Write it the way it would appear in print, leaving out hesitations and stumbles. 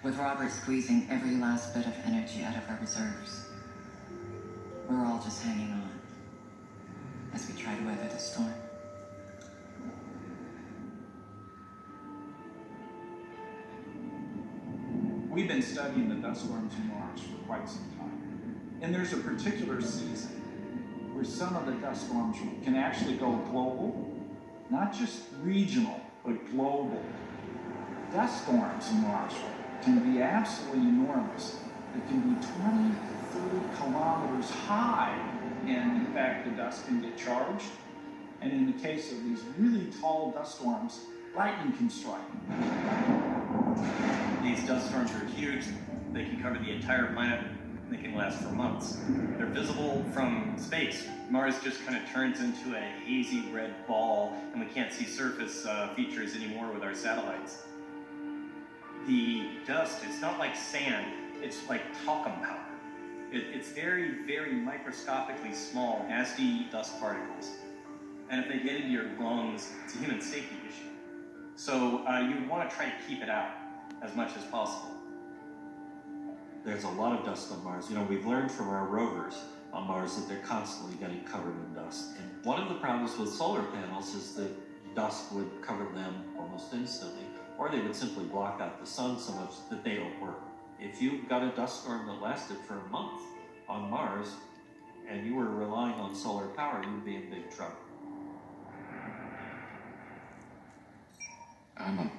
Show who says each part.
Speaker 1: with Robert squeezing every last bit of energy out of our reserves. We're all just hanging on as we try to weather the storm.
Speaker 2: We've been studying the dust storms in Mars for quite some time. And there's a particular season where some of the dust storms can actually go global, not just regional, but global. Dust storms in Mars can be absolutely enormous. It can be 20 to 30 kilometers high, and in fact, the dust can get charged. And in the case of these really tall dust storms, lightning can strike.
Speaker 3: These dust storms are huge. They can cover the entire planet. They can last for months. They're visible from space. Mars just kind of turns into a hazy red ball, and we can't see surface features anymore with our satellites. The dust, it's not like sand, it's like talcum powder. It's very, very microscopically small, nasty dust particles. And if they get into your lungs, it's a human safety issue. So you want to try to keep it out as much as possible.
Speaker 4: There's a lot of dust on Mars. You know, we've learned from our rovers on Mars that they're constantly getting covered in dust. And one of the problems with solar panels is that dust would cover them almost instantly, or they would simply block out the sun so much that they don't work. If you got a dust storm that lasted for a month on Mars, and you were relying on solar power, you'd be in big trouble.
Speaker 5: I'm a